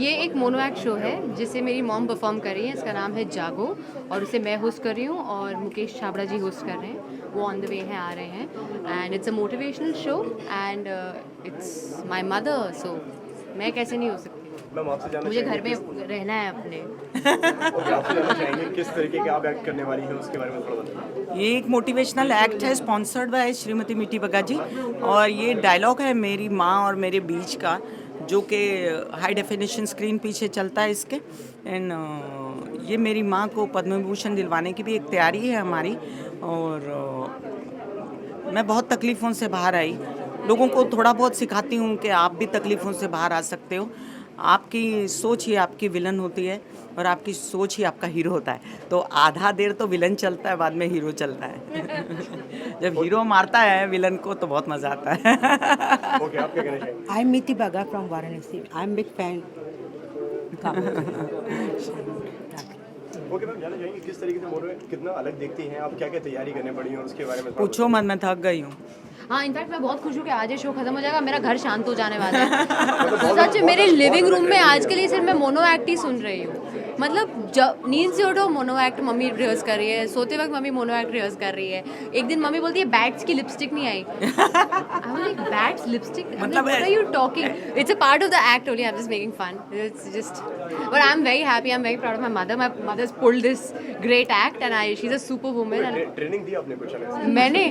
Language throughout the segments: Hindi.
ये एक मोनो एक्ट शो है जिसे मेरी मॉम परफॉर्म कर रही है। इसका नाम है जागो और उसे मैं होस्ट कर रही हूँ और मुकेश छाबड़ा जी होस्ट कर रहे हैं। वो ऑन द वे हैं, आ रहे हैं and it's a motivational show and it's my mother, so मैं कैसे नहीं हो सकती। मैम आपसे जानना मुझे घर चाहेंगे में रहना है अपने। ओके, आपसे जानना चाहेंगे किस तरीके के आप एक्ट करने वाली हैं उसके बारे में थोड़ा बताइए। ये एक मोटिवेशनल एक्ट है स्पॉन्सर्ड बाय श्रीमती मीठी बगा जी, और ये डायलॉग है मेरी माँ और मेरे बीच का, जो कि हाई डेफिनेशन स्क्रीन पीछे चलता है इसके। एंड ये मेरी माँ को पद्म विभूषण दिलवाने की भी एक तैयारी है हमारी। और मैं बहुत तकलीफ़ों से बाहर आई, लोगों को थोड़ा बहुत सिखाती हूँ कि आप भी तकलीफ़ों से बाहर आ सकते हो। आपकी सोच ही आपकी विलन होती है और आपकी सोच ही आपका हीरो होता है। तो आधा देर तो विलन चलता है, बाद में हीरो चलता है। जब हीरो मारता है विलन को तो बहुत मज़ा आता है। ओके, आप क्या कहना चाहेंगे? I'm Miti Baga from Varanasi. I'm big fan. Okay ma'am, जानना चाहेंगे किस तरीके से मोनो कितना अलग देखती हैं आप, क्या क्या तैयारी करनी पड़ी और उसके बारे में थोड़ा पूछो मत, मैं थक गई हूँ। हाँ, इनफैक्ट मैं बहुत खुश हूँ कि आज ये शो खत्म हो जाएगा, मेरा घर शांत हो जाने वाला है। सच, मेरे लिविंग रूम में आज के लिए सिर्फ मैं मोनो एक्ट ही सुन रही हूँ। मतलब जब नींद से उठो मोनो एक्ट मम्मी रिहर्स कर रही है, सोते वक्त मम्मी मोनो एक्ट रिहर्स कर रही है। एक दिन मम्मी बोलती है बैट्स की लिपस्टिक नहीं आई। I am like bats lipstick, मतलब what are you talking? It's a part of the act only, I am just making fun. It's just, but I am very happy, I am very proud of my mother has pulled this great act and she is a super woman. And training दी आपने कुछ अलग से? मैंने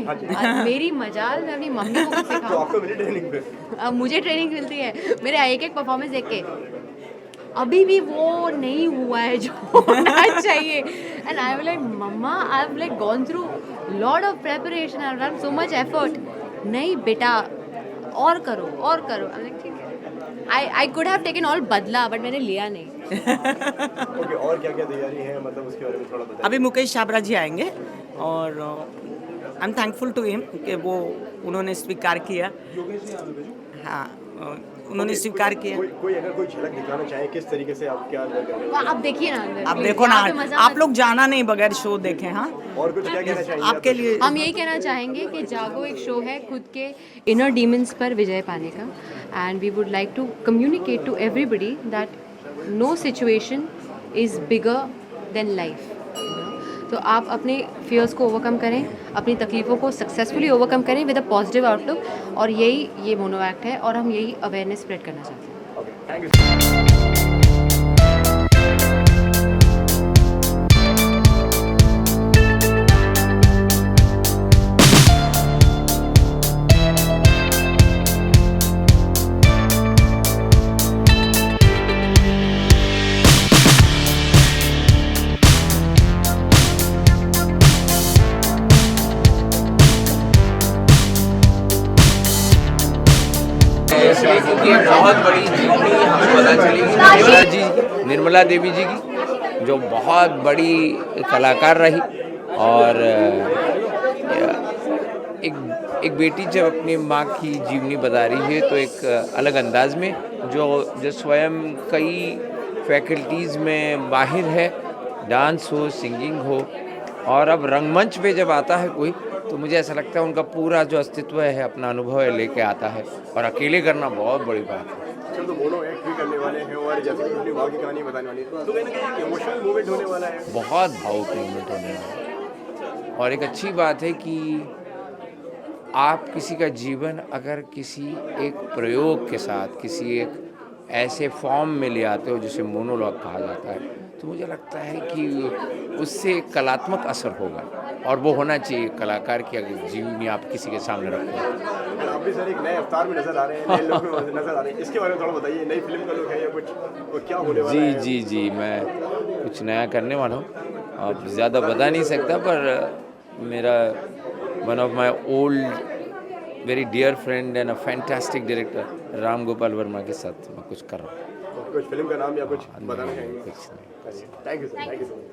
मेरी मजाल, मैं अपनी मम्मी को तो सिखाऊं। आपको मिली ट्रेनिंग पे? अब मुझे ट्रेनिंग मिलती है मेरे एक एक परफॉर्मेंस देख के। अभी भी वो नहीं हुआ है जो होना चाहिए। एंड आई एम लाइक मम्मा, I have like gone through lot of preparation, I have done so much effort. नहीं बेटा, और करो और करो। आई लाइक ठीक है, I could have taken all बदला, बट मैंने लिया नहीं। ओके, और क्या क्या तैयारी है, मतलब उसके बारे में थोड़ा बताइए। अभी मुकेश छाबड़ा जी आएंगे और I am thankful to him कि वो उन्होंने स्वीकार किया। हाँ, उन्होंने स्वीकार किया। कोई अगर कोई झलक दिखाना चाहे किस तरीके से आप क्या कर रहे हैं? आप देखिए ना अंदर, आप please, देखो ना, यहाँ पे मजा आप मत- लोग जाना नहीं बगैर शो देखें। हाँ, और कुछ क्या कहना चाहेंगे आपके लिए हम यही कहना चाहेंगे कि जागो एक शो है खुद के इनर डीमंस पर विजय पाने का, and we would like to communicate to everybody that no situation is bigger than life. तो आप अपने फियर्स को ओवरकम करें, अपनी तकलीफ़ों को सक्सेसफुली ओवरकम करें विद अ पॉजिटिव आउटलुक, और यही ये मोनो एक्ट है और हम यही अवेयरनेस स्प्रेड करना चाहते हैं। Okay, thank you. ये बहुत बड़ी जीवनी हमें पता चली निर्मला देवी जी की, जो बहुत बड़ी कलाकार रही। और एक बेटी जब अपनी माँ की जीवनी बता रही है तो एक अलग अंदाज में, जो स्वयं कई फैकल्टीज़ में माहिर है, डांस हो, सिंगिंग हो, और अब रंगमंच पे जब आता है कोई, तो मुझे ऐसा लगता है उनका पूरा जो अस्तित्व है, अपना अनुभव है, लेके आता है। और अकेले करना बहुत बड़ी बात है। चलो, तो मोनो एक्ट भी करने वाले हैं और जैसे कि अपनी माँ की कहानी बताने वाली है, तो कहीं ना कहीं इमोशनल मूवमेंट होने वाला है। बहुत भावुक मोमेंट होने वाला है। और एक अच्छी बात है कि आप किसी का जीवन अगर किसी एक प्रयोग के साथ किसी एक ऐसे फॉर्म में ले आते हो जिसे मोनोलॉग कहा जाता है, तो मुझे लगता है कि उससे एक कलात्मक असर होगा, और वो होना चाहिए कलाकार की अगर जीवनी आप किसी के सामने रखो। आप भी सर एक नए अवतार में नजर आ रहे हैं, नए लोग में नजर आ रहे हैं, इसके बारे में थोड़ा बताइए। नई फिल्म का लुक है या कुछ, और क्या होने वाला है? जी, मैं कुछ नया करने वाला हूँ। अब ज़्यादा बता नहीं सकता, पर मेरा one of my old very dear friend and a fantastic director Ram Gopal Varma के साथ मैं कुछ कर रहा हूँ। कुछ फिल्म का नाम या कुछ बताना चाहेंगे? कुछ नहीं। Thank you sir, thank you so much.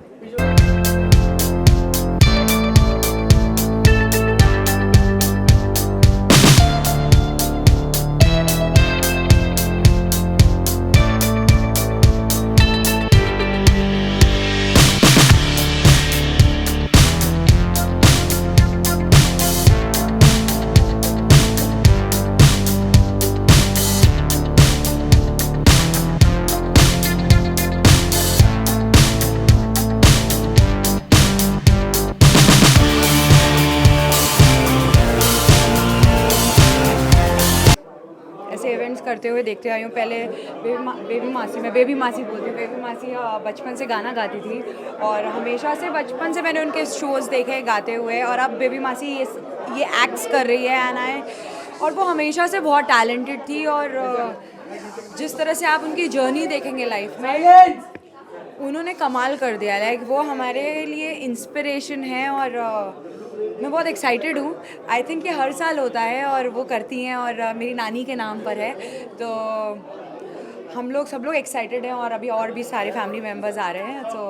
Events करते हुए देखते आई हूँ। पहले बेबी मासी बोलती हूँ, बेबी मासी बचपन से गाना गाती थी और हमेशा से बचपन से मैंने उनके शोज़ देखे गाते हुए, और अब बेबी मासी ये एक्ट्स कर रही है और वो हमेशा से बहुत टैलेंटेड थी। और जिस तरह से आप उनकी जर्नी देखेंगे लाइफ में, उन्होंने कमाल कर दिया। लाइक वो हमारे लिए इंस्पिरेशन है और मैं बहुत एक्साइटेड हूँ। आई थिंक कि हर साल होता है और वो करती हैं और मेरी नानी के नाम पर है, तो हम लोग सब लोग एक्साइटेड हैं और अभी और भी सारे फैमिली मेम्बर्स आ रहे हैं। तो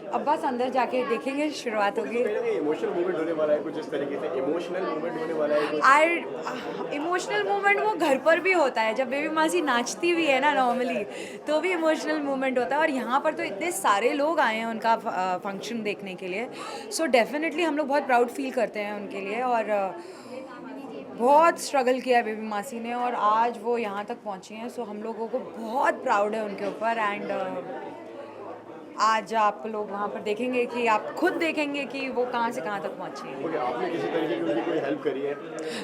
अब बस अंदर जाके देखेंगे, शुरुआत होगी। इमोशनल मूवमेंट होने वाला है कुछ इस तरीके से, इमोशनल मूवमेंट होने वाला है इमोशनल मूवमेंट वो घर पर भी होता है, जब बेबी मासी नाचती भी है ना नॉर्मली, तो भी इमोशनल मूवमेंट होता है। और यहाँ पर तो इतने सारे लोग आए हैं उनका फंक्शन देखने के लिए, सो डेफिनेटली हम लोग बहुत प्राउड फील करते हैं उनके लिए। और बहुत स्ट्रगल किया है बेबी मासी ने और आज वो यहाँ तक पहुँची हैं, सो हम लोगों को बहुत प्राउड है उनके ऊपर। एंड आज आप लोग वहाँ पर देखेंगे कि आप खुद देखेंगे कि वो कहाँ से कहाँ तक पहुँची है। ओके, आपने किसी तरीके की उनकी कोई हेल्प करी है?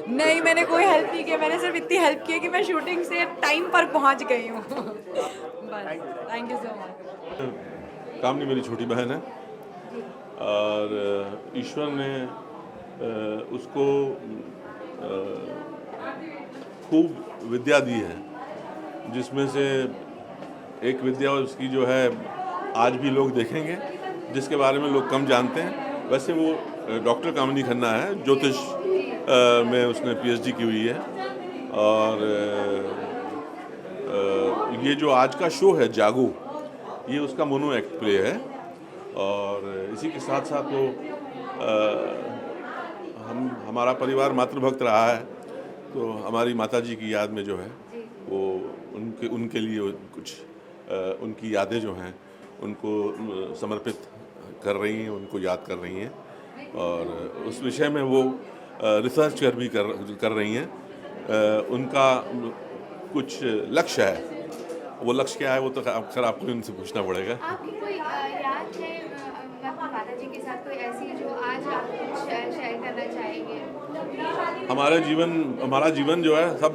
नहीं, मैंने कोई हेल्प नहीं की, मैंने सिर्फ इतनी हेल्प की है कि मैं शूटिंग से टाइम पर पहुँच गई हूँ। बस, थैंक यू सो मच। कामनी मेरी छोटी बहन है और ईश्वर ने उसको खूब विद्या दी है, जिसमें से एक विद्या उसकी जो है आज भी लोग देखेंगे, जिसके बारे में लोग कम जानते हैं। वैसे वो डॉक्टर कामिनी खन्ना है, ज्योतिष में उसने पीएचडी की हुई है। और ये जो आज का शो है जागो, ये उसका मोनो एक्ट प्ले है। और इसी के साथ साथ वो हमारा परिवार मातृभक्त रहा है, तो हमारी माताजी की याद में जो है वो उनके लिए कुछ उनकी यादें जो हैं उनको समर्पित कर रही हैं, उनको याद कर रही हैं। और उस विषय में वो रिसर्च कर रही हैं। उनका कुछ लक्ष्य है, वो लक्ष्य क्या है वो तो अक्सर आपको उनसे पूछना पड़ेगा। आपकी कोई याद है अपनी माता जी के साथ कोई ऐसी जो आज आप कुछ शेयर करना चाहेंगे? हमारा जीवन जो है सब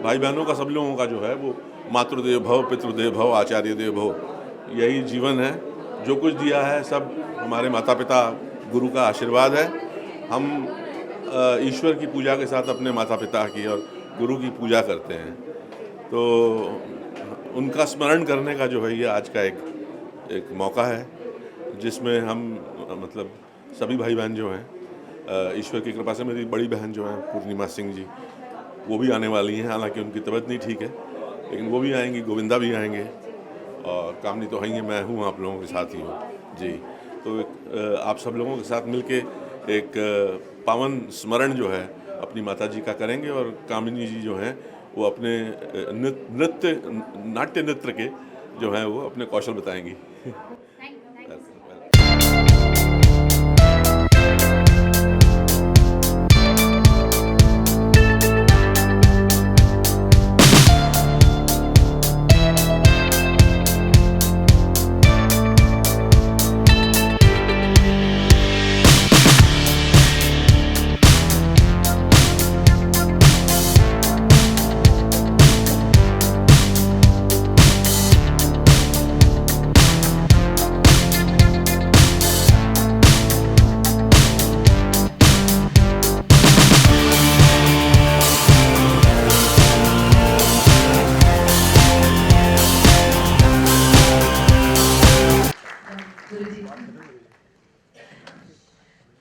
भाई बहनों का, सब लोगों का जो है वो मातृदेव भव, पितृदेव भव, आचार्य देव भव, यही जीवन है। जो कुछ दिया है सब हमारे माता पिता, गुरु का आशीर्वाद है। हम ईश्वर की पूजा के साथ अपने माता पिता की और गुरु की पूजा करते हैं, तो उनका स्मरण करने का जो है ये आज का एक मौका है, जिसमें हम मतलब सभी भाई बहन जो हैं, ईश्वर की कृपा से मेरी बड़ी बहन जो है पूर्णिमा सिंह जी, वो भी आने वाली हैं। हालांकि उनकी तबीयत नहीं ठीक है, लेकिन वो भी आएंगी, गोविंदा भी आएंगे और कामनी तो है ही, मैं हूँ आप लोगों के साथ ही हूँ जी। तो आप सब लोगों के साथ मिलके एक पावन स्मरण जो है अपनी माता जी का करेंगे। और कामिनी जी जो हैं वो अपने नाट्य नृत्य के जो हैं वो अपने कौशल बताएंगी।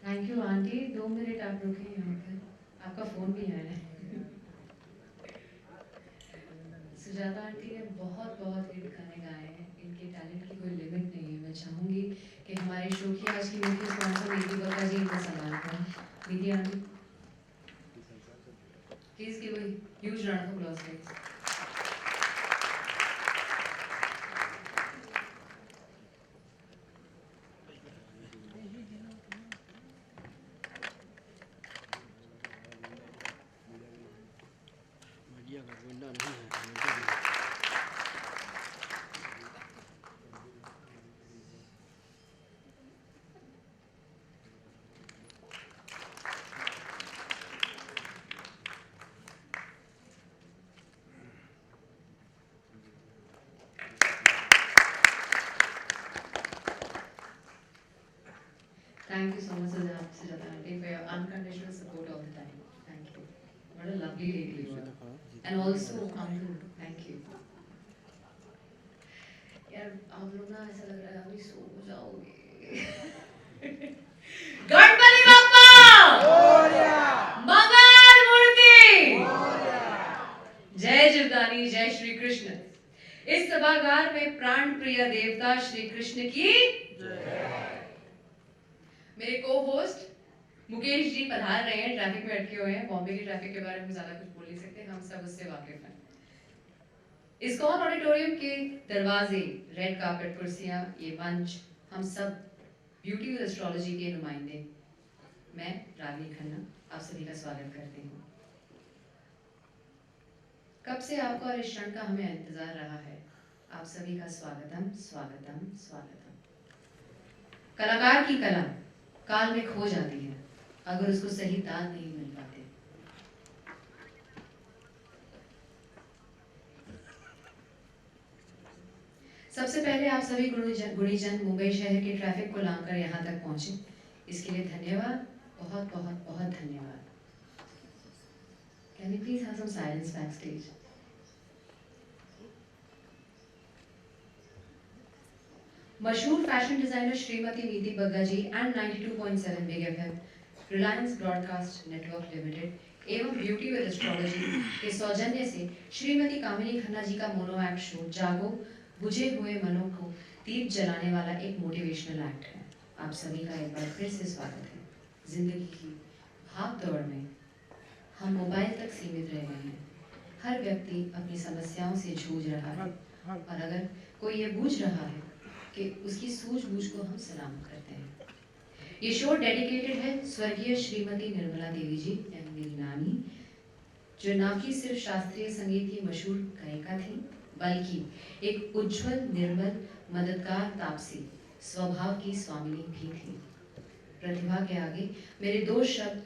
थैंक यू आंटी, 2 मिनट आप रुके यहाँ पर, आपका फ़ोन भी आया है। सुजाता आंटी ने बहुत हिट गाने गाए हैं, इनके टैलेंट की कोई लिमिट नहीं है। मैं चाहूँगी कि हमारे शो की आज की मुख्य स्पॉन्सर नीति बग्गा जी इनका सवाल करें। नीति aunty please give a huge round of applause please. completely clear. And also, uncle, thank you. यार आप लोग ना ऐसा लग रहा है अभी सो जाओगे. गणपति बप्पा! मंगल मूर्ति! जय जीवदानी, जय श्री कृष्ण. इस सभागार में प्राण प्रिय देवता श्री कृष्ण की मेरे को होस्ट मुकेश जी पधार रहे हैं, ट्रैफिक में अटके हुए हैं. बॉम्बे की ट्रैफिक के बारे में ज्यादा कुछ बोल नहीं सकते, हम सब उससे वाकिफ हैं. इस्कॉन ऑडिटोरियम के दरवाजे, रेड कार्पेट, कुर्सियां, ये मंच, हम सब ब्यूटी विद एस्ट्रोलॉजी के नुमाइंदे, मैं रागिनी खन्ना आप सभी का स्वागत करती हूँ. कब से आपका और इस क्षण का हमें इंतजार रहा है. आप सभी का स्वागतम, स्वागतम, स्वागतम. कलाकार की कला काल में खो जाती है अगर उसको सही दाद नहीं मिल पाते. सबसे पहले आप सभी गुणीजन मुंबई शहर के ट्रैफिक को लांघकर यहाँ तक पहुंचे, इसके लिए धन्यवाद, बहुत बहुत बहुत धन्यवाद. Can we please have some silence backstage? मशहूर फैशन डिजाइनर श्रीमती Niti Bagga ji and 92.7 big FM, Reliance broadcast network limited एवं ब्यूटी विद एस्ट्रोलॉजी के सौजन्य से श्रीमती कामिनी खन्ना जी का मोनो एक्ट शो जागो बुझे हुए मनों को दीप जलाने वाला एक मोटिवेशनल एक्ट है. आप सभी का एक बार फिर से स्वागत है. जिंदगी की भाग दौड़ में हम मोबाइल तक सीमित रह गए हैं. हर व्यक्ति अपनी समस्याओं से जूझ रहा है और अगर कोई ये बूझ रहा है कि उसकी सूझबूझ को हम सलाम करते हैं. ये शो डेडिकेटेड है स्वर्गीय श्रीमती निर्मला देवी जी एंड मेरी नानी, जो ना कि सिर्फ शास्त्रीय संगीत की मशहूर गायिका थी बल्कि एक उज्जवल, निर्मल, मददगार, तापसी स्वभाव की स्वामिनी भी थी. प्रतिभा के आगे मेरे दो शब्द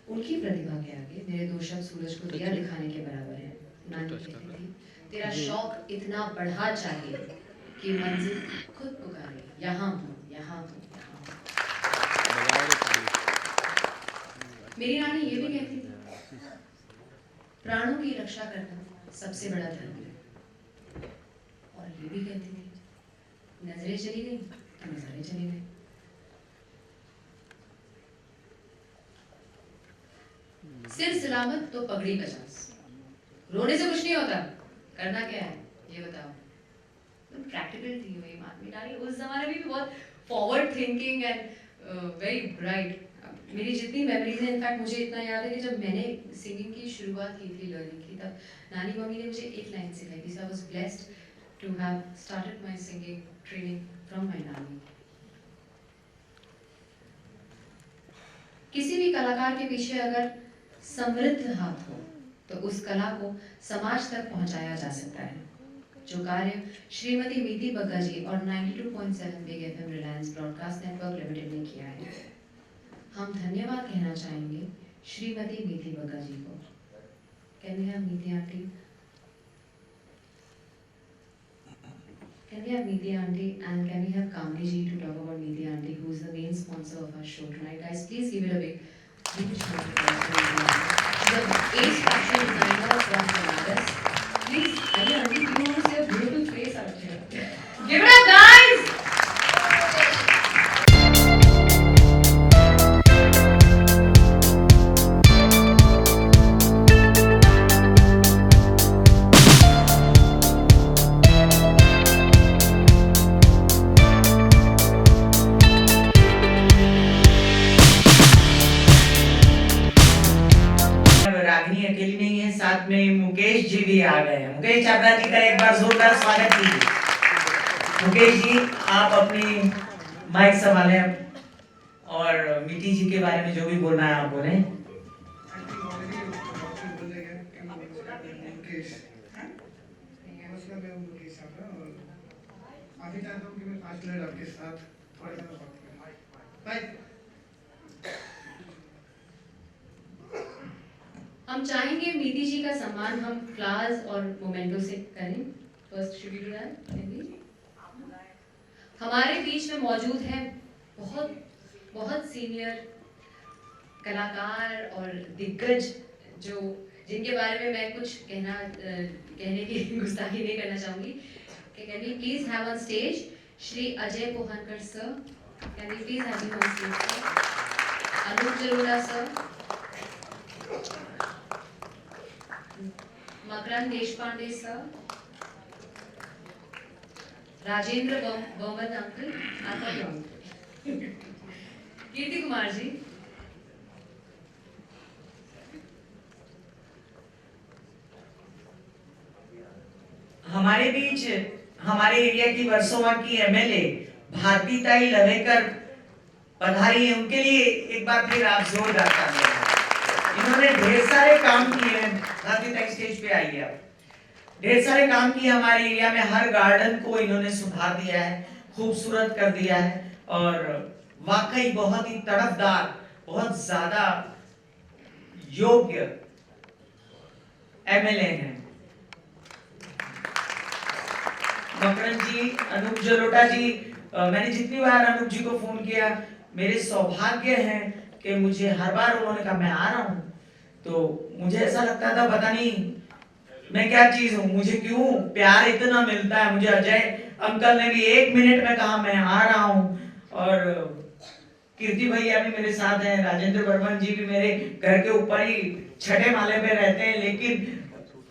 उनकी प्रतिभा के आगे मेरे दो शब्द सूरज को दिया दिखाने के बराबर है. नानी कहती थी, तेरा शौक इतना बढ़ा चाहिए कि मंजिल खुद पुकारे, यहाँ हूँ, यहाँ हूँ, यहाँ हूँ. मेरी नानी ये भी कहती थी, प्राणों की रक्षा करना सबसे बड़ा धर्म है. और ये भी कहती थी, नजरें चली गई तो नजरें चली गई. सिर सलामत तो पगड़ी 50. रोने से कुछ नहीं होता, करना क्या है ये बताओ. प्रैक्टिकल थी वही मेरी नानी. उस जमाने में भी बहुत forward thinking and very bright. मेरी जितनी मेमोरीज हैं, इनफैक्ट मुझे इतना याद है कि जब मैंने सिंगिंग की शुरुआत की थी, लर्निंग की, तब नानी मम्मी ने मुझे एक लाइन सिखाई थी. So I was blessed to have started my singing training from my nani. किसी भी कलाकार के पीछे अगर समृद्ध हाथ हो तो उस कला को समाज तक पहुंचाया जा सकता है, जो कार्य श्रीमती नीति बग्गा जी और 92.7 big FM Reliance broadcast network limited ने किया है. हम धन्यवाद कहना चाहेंगे श्रीमती नीति बग्गा जी को. कैन वी हैव नीति aunty? Can we have Neeti aunty and can we have Kamini ji to talk about Neeti aunty, who is the main sponsor of our show tonight? Guys, please give it a big round of applause for Neeti aunty. She's an ace fashion designer from Banaras. Please, aunty, do you want to see a beautiful face out here? Give it up, guys! Ragini अकेली नहीं है, साथ में मुकेश जी भी आ गए हैं. मुकेश चावला जी का एक बार जोरदार स्वागत कीजिए. मुकेश जी, आप अपनी माइक संभालें और मीठी जी के बारे में जो भी बोलना है आप बोलें. माफी चाहता हूँ कि मैं 5 मिनट आपके साथ थोड़ा सा बात करूँ. हम चाहेंगे नीति जी का सम्मान हम फ्लावर्स और मोमेंटो से करें. First should we do that? हमारे बीच में मौजूद हैं बहुत बहुत सीनियर कलाकार और दिग्गज, जो जिनके बारे में मैं कुछ कहने की गुस्ताखी नहीं करना चाहूँगी. Can we please have on stage Shri Ajay Pohankar sir? Can we please have him on stage sir? Anup Jalota sir. Makarand Deshpande sir. Rajendra Burman uncle. आपका नाम. कीर्ति कुमार जी. हमारे बीच हमारे एरिया की वर्सोवा की एमएलए भारतीताई लवेकर पधारी है, उनके लिए एक बार फिर आप जोरदार तालियां बजाएं। इन्होंने ढेर सारे काम किए हैं। भारतीताई स्टेज पे आइए आप। ढेर सारे काम किए हमारे एरिया में, हर गार्डन को इन्होंने सुधार दिया है, खूबसूरत कर दिया है और वाकई बहुत ही तड़पदार, बहुत ज्यादा योग्य एमएलए हैं। मकरंद जी, अनूप जलोटा जी, मैंने जितनी बार अनूप जी को फोन किया, मेरे सौभाग्य है कि मुझे हर बार उन्होंने कहा मैं आ रहा हूँ, तो मुझे ऐसा लगता था पता नहीं मैं क्या चीज हूँ, मुझे क्यों प्यार इतना मिलता है। मुझे अजय अंकल ने भी 1 मिनट में कहा मैं आ रहा हूँ और कीर्ति भैया भी मेरे साथ हैं, राजेंद्र बर्मन जी भी मेरे घर के ऊपर ही 6ठे माले पे रहते हैं, लेकिन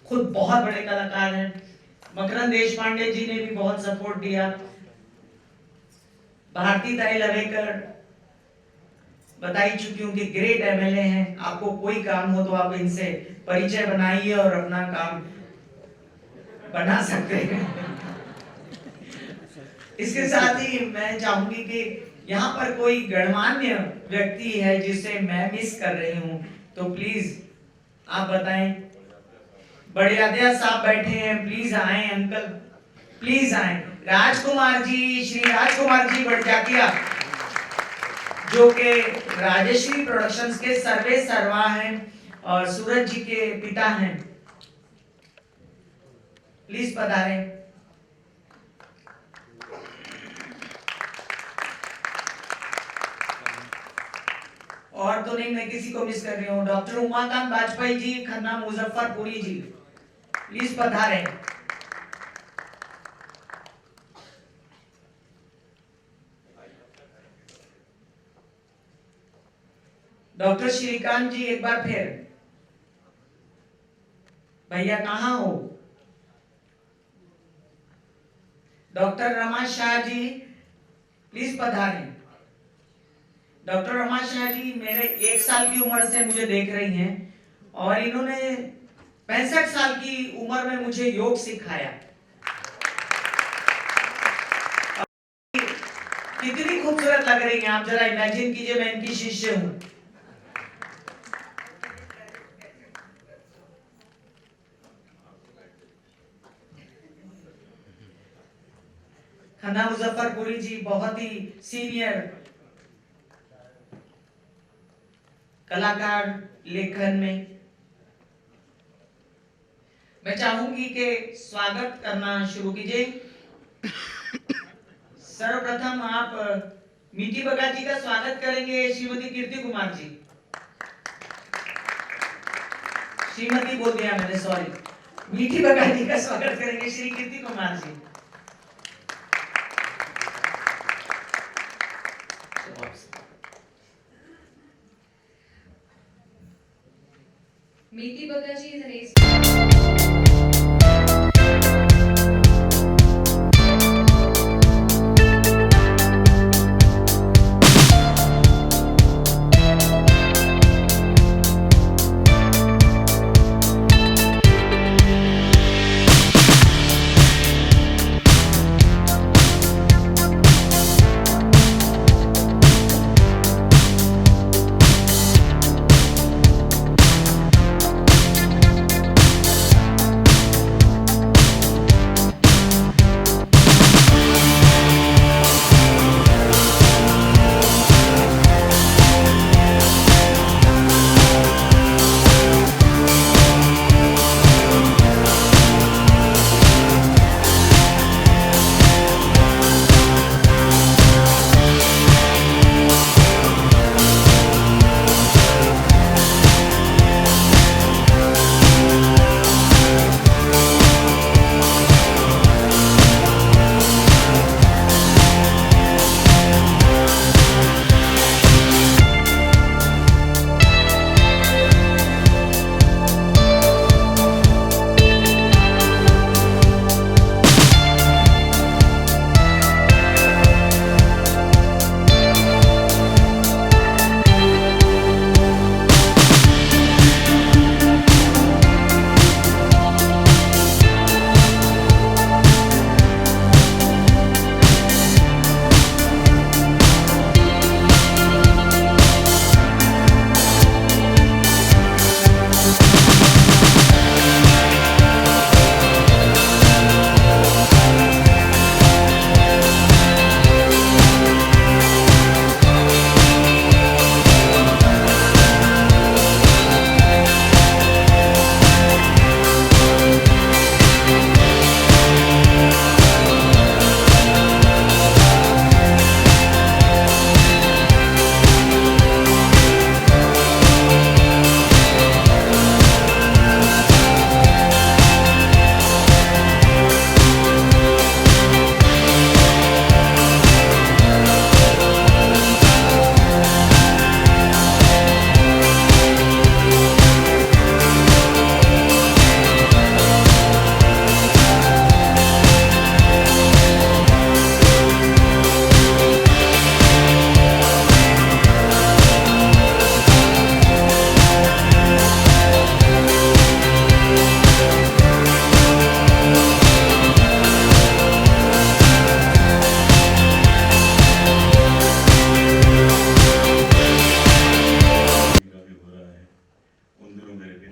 खुद बहुत बड़े कलाकार हैं। मकरंद देशपांडे जी ने भी बहुत सपोर्ट दिया। भारतीताई लवेकर बताई चुकी हूँ कि ग्रेट एमएलए हैं। आपको कोई काम हो तो आप इनसे परिचय बनाइए और अपना काम बना सकते हैं। इसके साथ ही मैं चाहूंगी कि यहाँ पर कोई गणमान्य व्यक्ति है जिसे मैं मिस कर रही हूँ, तो प्लीज आप बताएं। बड़े अध्यक्ष साहब बैठे हैं, प्लीज आए अंकल, प्लीज आए। राजकुमार जी, श्री राजकुमार जी बड़जाकिया, जो के राजश्री प्रोडक्शंस के सर्वे सर्वा हैं और सूरज जी के पिता हैं, प्लीज पधारें। और तो नहीं, मैं किसी को मिस कर रही हूँ। डॉक्टर उमाकांत वाजपेयी जी, खन्ना मुजफ्फरपुरी जी, प्लीज पधारें। डॉक्टर श्रीकांत जी एक बार फिर। भैया कहाँ हो? डॉक्टर रमा शाह जी प्लीज पधारें। डॉक्टर रमा शाह जी मेरे 1 साल की उम्र से मुझे देख रही हैं और इन्होंने 65 साल की उम्र में मुझे योग सिखाया। कितनी खूबसूरत लग रही हैं आप, जरा इमेजिन कीजिए मैं इनकी शिष्य हूं। खन्ना मुजफ्फरपुरी जी बहुत ही सीनियर कलाकार लेखन में। मैं चाहूंगी कि स्वागत करना शुरू कीजिए। सर्वप्रथम आप मीठी बगा जी का स्वागत करेंगे, श्रीमती कीर्ति कुमार जी। श्रीमती बोल दिया मैंने, सॉरी। मीठी बगा जी का स्वागत करेंगे श्री कीर्ति Kumar ji. Meeti Bagaji is an ace.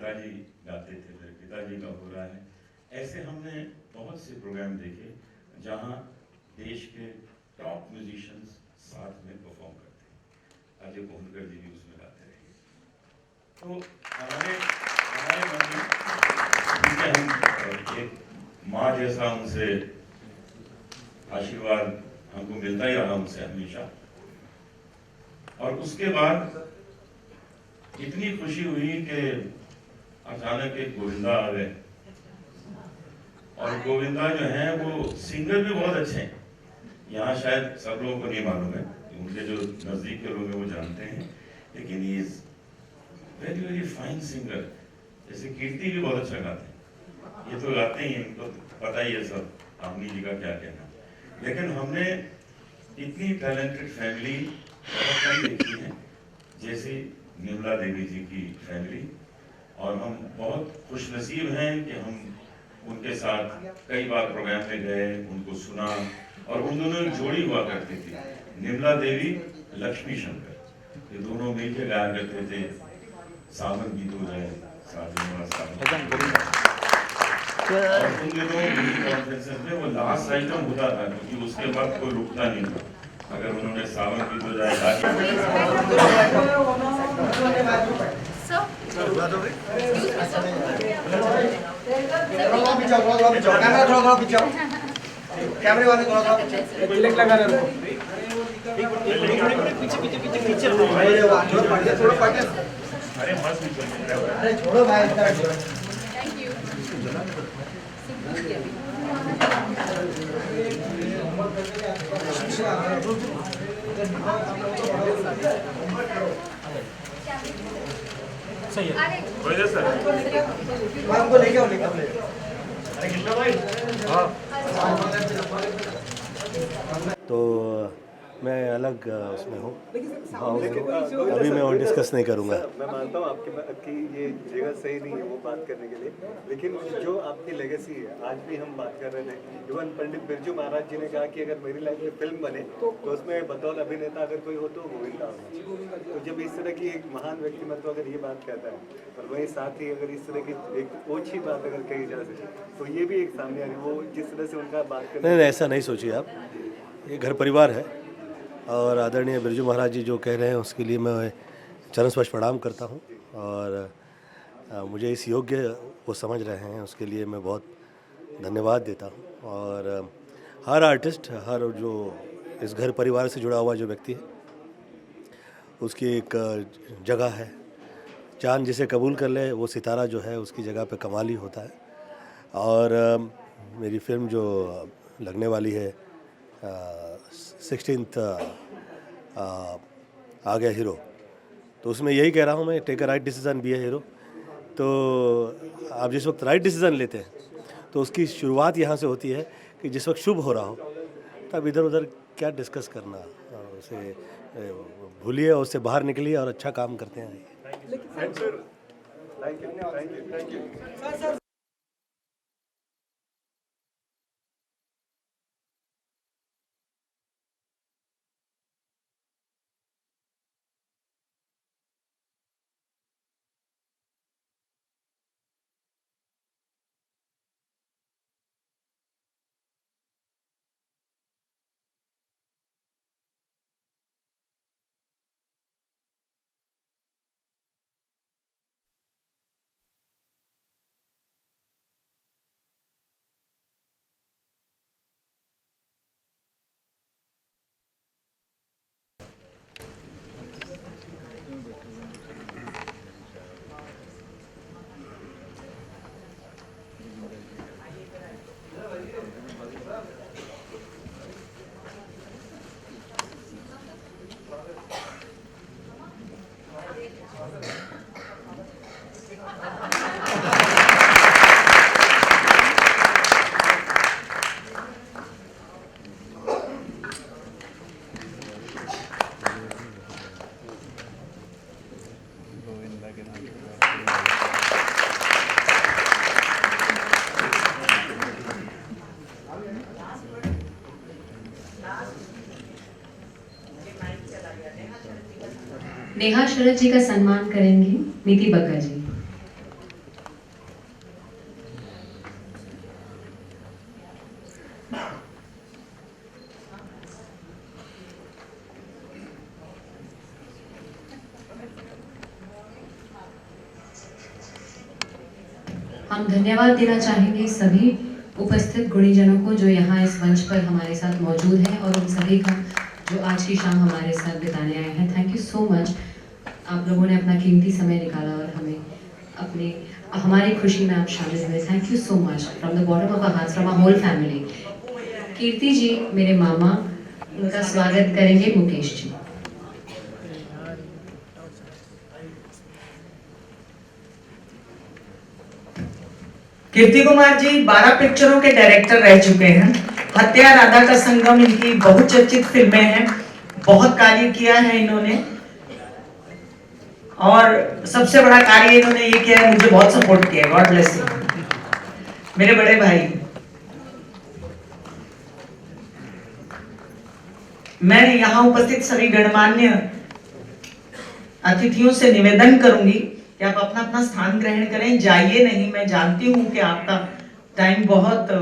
पिताजी गाते थे, मेरे पिताजी का हो रहा है। ऐसे हमने बहुत से प्रोग्राम देखे जहां देश के टॉप म्यूजिशियंस साथ में परफॉर्म करते हैं। अजय कोहनकर जी भी उसमें गाते रहे। तो हमारे मन में हम एक माँ जैसा उनसे आशीर्वाद हमको मिलता ही रहा उनसे हमेशा। और उसके बाद इतनी खुशी हुई कि अचानक एक गोविंदा आ गए, और गोविंदा जो हैं वो सिंगर भी बहुत अच्छे हैं। यहाँ शायद सब लोगों को नहीं मालूम है, उनके जो नज़दीक के लोग हैं वो जानते हैं, लेकिन he is very very fine singer. जैसे कीर्ति भी बहुत अच्छा गाते हैं, ये तो गाते ही हैं, इनको पता ही है सब आमनी जी का क्या कहना। लेकिन हमने इतनी टैलेंटेड फैमिली बहुत कम देखी है जैसे निर्मला देवी जी की फैमिली, और हम बहुत खुशनसीब हैं कि हम उनके साथ कई बार प्रोग्राम में गए, उनको सुना। और उन दोनों की जोड़ी हुआ करती थी, निर्मला देवी लक्ष्मी शंकर, ये दोनों मिलकर गाया करते थे सावन गीत हो जाए सावन। और उन दिनों कॉन्फ्रेंसेस में वो लास्ट आइटम होता था, क्योंकि उसके बाद कोई रुकता नहीं था। अगर उन्होंने सावन गीत हो जाए कैमरे वाले थोड़ा पीछे लगा रहे पीछे अरे छोड़ो भाई। Thank you. सही है सर, हमको लेके अरे कितना भाई। हाँ तो मैं अलग उसमें हूँ, अभी मैं और डिस्कस नहीं करूँगा। मैं मानता हूँ आपकी ये जगह सही नहीं है वो बात करने के लिए, लेकिन जो आपकी लेगेसी है, आज भी हम बात कर रहे थे, इवन पंडित बिरजू महाराज जी ने कहा कि अगर मेरी लाइफ में फिल्म बने तो उसमें बतौर अभिनेता अगर कोई हो तो गोविंदा होगा। तो जब इस तरह की एक महान व्यक्तिमत्व अगर ये बात कहता है, और वही साथ ही अगर इस तरह की एक ओछी बात अगर कही जा सके, तो ये भी एक सामने आ रही है। वो जिस तरह से उनका बात करना, नहीं ऐसा नहीं सोचिए आप, ये घर परिवार है, और आदरणीय बिरजू महाराज जी जो कह रहे हैं उसके लिए मैं चरण स्पर्श प्रणाम करता हूं, और मुझे इस योग्य वो समझ रहे हैं उसके लिए मैं बहुत धन्यवाद देता हूं। और हर आर्टिस्ट, हर जो इस घर परिवार से जुड़ा हुआ जो व्यक्ति है उसकी एक जगह है। चांद जिसे कबूल कर ले वो सितारा जो है उसकी जगह पे कमाल ही होता है। और मेरी फिल्म जो लगने वाली है 16th आ गया हीरो, तो उसमें यही कह रहा हूँ मैं, take a right decision, be a hero. तो आप जिस वक्त राइट डिसीज़न लेते हैं तो उसकी शुरुआत यहाँ से होती है कि जिस वक्त शुभ हो रहा हो तब इधर उधर क्या डिस्कस करना, उसे भूलिए और उससे बाहर निकलिए और अच्छा काम करते हैं। Thank you. नेहा शरद जी का सम्मान करेंगी नीति बग्गा जी। हम धन्यवाद देना चाहेंगे सभी उपस्थित गुणीजनों को जो यहाँ इस मंच पर हमारे साथ मौजूद हैं और उन सभी का जो आज की शाम हमारे साथ बिताने आए हैं। थैंक यू सो मच, आप लोगों ने अपना कीमती समय निकाला और हमें हमारी खुशी में आप शामिल हुए। Thank you so much from the bottom of our hearts, from our whole family. Kirti ji मेरे मामा, उनका स्वागत करेंगे मुकेश जी। कीर्ति कुमार जी 12 पिक्चरों के डायरेक्टर रह चुके हैं। हत्या, राधा का संगम इनकी बहुचर्चित फिल्में हैं। बहुत कार्य किया है इन्होंने और सबसे बड़ा कार्य इन्होंने ये किया है, मुझे बहुत सपोर्ट किया है। गॉड ब्लेस यू मेरे बड़े भाई। मैं यहाँ उपस्थित सभी गणमान्य अतिथियों से निवेदन करूंगी कि आप अपना अपना स्थान ग्रहण करें, जाइए नहीं। मैं जानती हूं कि आपका टाइम बहुत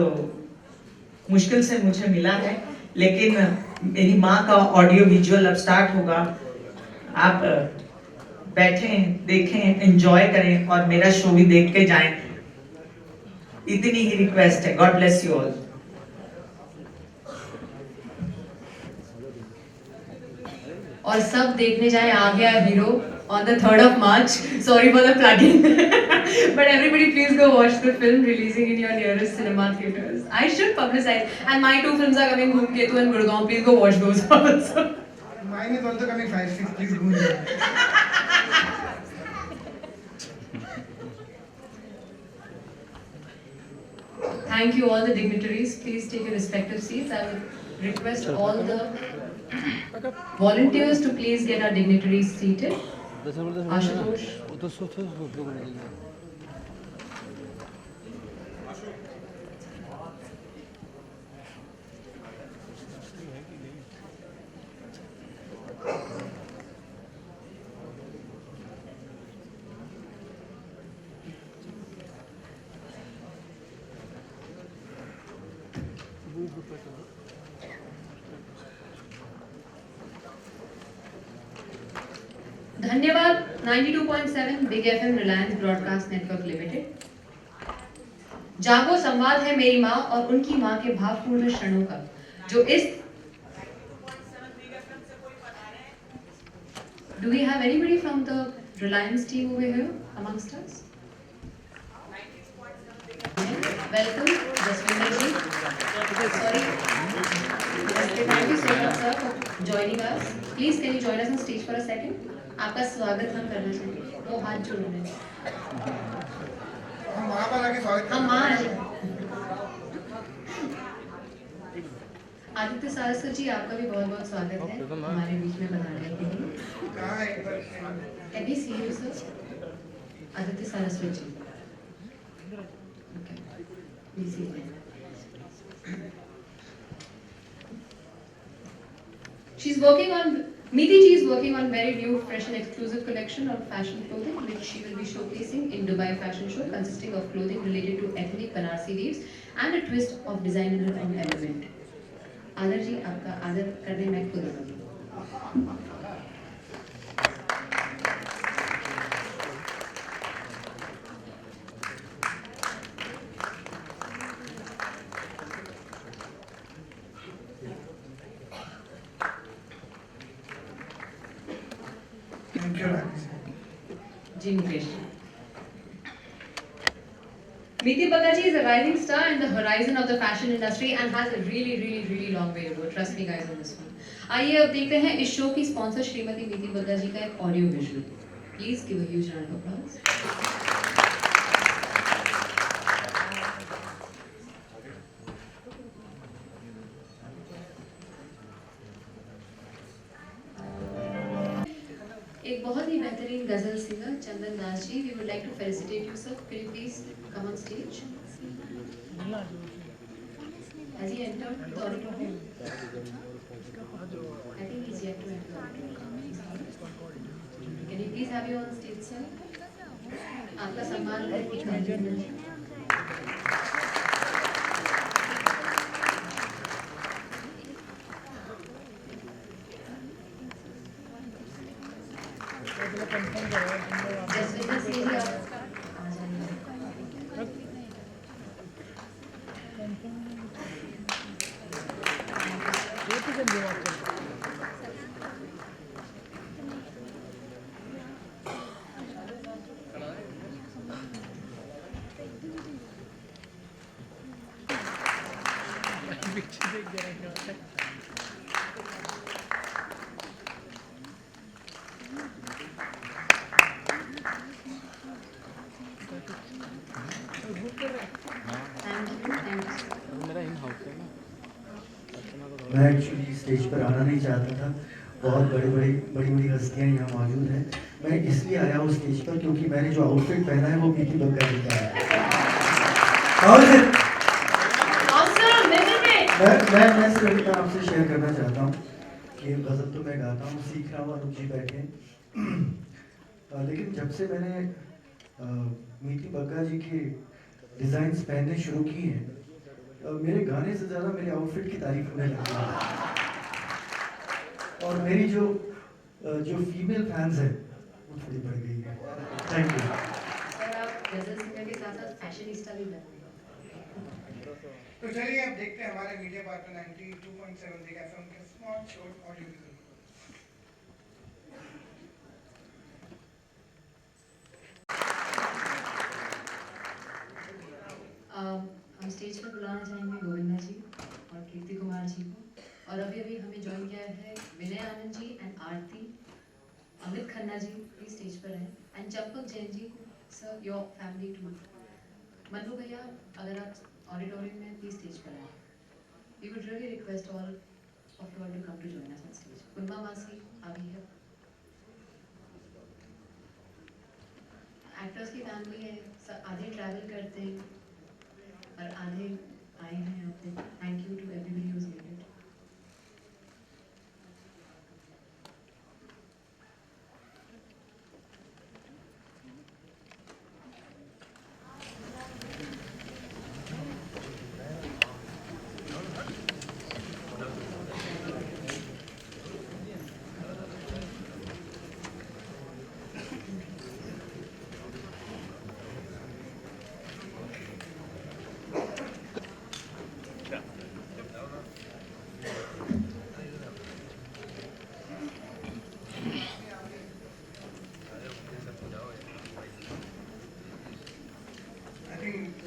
मुश्किल से मुझे मिला है, लेकिन मेरी माँ का ऑडियो विजुअल अब स्टार्ट होगा। आप बैठें, देखें, एंजॉय करें और मेरा शो भी देख के जाएं। इतनी ही रिक्वेस्ट है। God bless you all. और सब देखने जाए आ गया hero on the 3rd of March. Sorry for the plugging. But everybody please go watch the film releasing in your nearest cinema theaters. I should publicize. And my 2 films are coming, Ketu and Gurgaon. Please go watch those also. Mine is also coming 5-6. Please go there. Thank you all the dignitaries. Please take your respective seats. I would request all the volunteers to please get our dignitaries seated. Ashutosh. धन्यवाद 92.7 big FM Reliance broadcast network limited. जागो संवाद है मेरी माँ और उनकी माँ के भावपूर्ण क्षणों का, जो इस Do we have anybody from the Reliance team over here amongst us? Welcome, Jaswinder ji. Sorry. Thank you so much, sir, for joining us. Please, can you join us on stage for a second? आपका स्वागत हम करना चाहेंगे। वो हाथ जोड़ लें। हम वहाँ पर आके स्वागत हम वहाँ आ जाएं। आदित्य सारस्वत जी, आपका भी बहुत बहुत स्वागत है हमारे बीच में बनाने के लिए। Can we see you, sir? Aditya Saraswat ji. Okay. We see you. She's working on. Meeti ji is working on very new, fresh and exclusive collection of fashion clothing, which she will be showcasing in Dubai Fashion Show, consisting of clothing related to ethnic Banarsi weaves and a twist of design in her own element. आदर जी, आपका आदर करने मैं खुद हूँ। Meeti Bagaji is a rising star in the horizon of the fashion industry and has a really long way to go. Trust me guys on this one. आइए अब देखते हैं इस शो की स्पॉन्सर श्रीमती मीति बग्गा जी का एक audio visual. Please give a huge round of applause. एक बहुत ही बेहतरीन गजल singer Chandan Das ji, we would like to felicitate you sir. Can you please come on stage? Has he entered the auditorium? I think he's yet to enter. Can you please have you on stage, sir? आपका सम्मान करेंगे। जसविंदर सिंह जी, आप आ जाइए। मैं एक्चुअली स्टेज पर आना नहीं चाहता था। बहुत बड़ी बड़ी हस्तियाँ यहाँ मौजूद हैं। मैं इसलिए आया हूँ स्टेज पर क्योंकि मैंने जो आउटफिट पहना है वो मीठी बग्गा जी का है। मैं सिर्फ इतना आपसे शेयर करना चाहता हूँ कि गज़ल तो मैं गाता हूँ, सीख रहा हूँ, अनुप जी बैठे हैं। लेकिन जब से मैंने मीठी बग्गा जी के डिज़ाइंस पहनने शुरू किए हैं, मेरे गाने से ज़्यादा मेरे आउटफिट की तारीफ होने लगी है। और मेरी जो फीमेल फैंस हैं वो थोड़ी बढ़ गई है। Thank you. सर, आप गजल सिंगर के साथ साथ फैशनिस्टा भी बनते हैं। तो चलिए अब देखते हैं हमारे मीडिया पार्टनर 92.7 बिग एफएम के स्मॉल शॉर्ट ऑडियो विजुअल। हम स्टेज पर बुलाना चाहेंगे गोविंदा जी और कीर्ति कुमार जी को, और अभी अभी हमें ज्वाइन किया है Vinay Anand ji and Aarti. Amit Khanna ji please stage पर हैं, एंड चंपक जैन जी को, sir your family too. Manu भैया अगर आप ऑडिटोरियम में प्लीज स्टेज पर आए। We would really request all of you all to come to join us on stage. कुंबा मासी अभी है, एक्टर्स की फैमिली है, आधे ट्रैवल करते हैं और आधे आए हैं यहाँ पे। Thank you to everybody who is made it.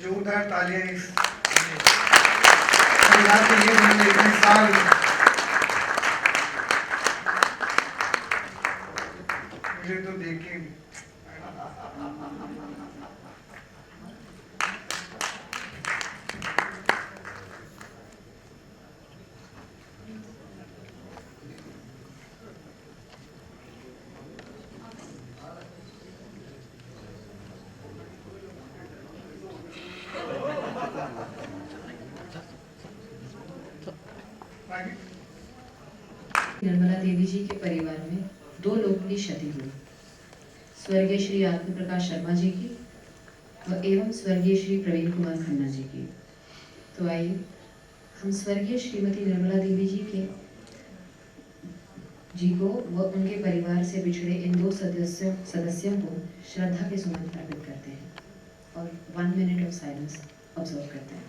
जोरदार तालियां इस परिवार के लिए जिन्होंने इतने साल मुझे तो देख के निर्मला देवी जी के परिवार में 2 लोगों की क्षति हुई, स्वर्गीय श्री आत्म प्रकाश शर्मा जी की एवं स्वर्गीय श्री प्रवीण कुमार खन्ना जी की। तो आइए हम स्वर्गीय श्रीमती निर्मला देवी जी को व उनके परिवार से बिछड़े इन 2 सदस्यों को श्रद्धा के सुमन अर्पित करते हैं और 1 मिनट ऑफ साइलेंस ऑब्जर्व करते हैं।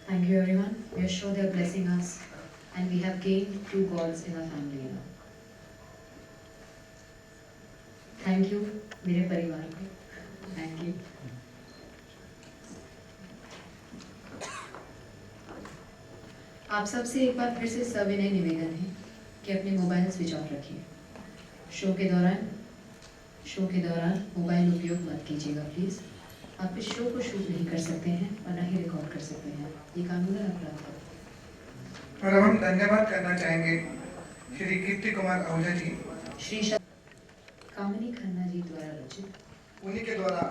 Thank you everyone. We are sure they are blessing us and we have gained 2 gods in our family now. Thank you मेरे परिवार को. Thank you. आप सबसे एक बार फिर से सविनय निवेदन है कि अपने मोबाइल स्विच ऑफ रखिए। शो के दौरान मोबाइल उपयोग मत कीजिएगा प्लीज़। आप इस शो को शूट नहीं कर सकते हैं और ना ही रिकॉर्ड कर सकते हैं, ये कानूनन अपराध है। और अब हम धन्यवाद करना चाहेंगे श्री कीर्ति कुमार आहूजा जी, श्री कामिनी खन्ना जी द्वारा रचित उन्हीं के द्वारा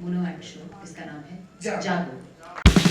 मोनो एक्ट शो, इसका नाम है जागो।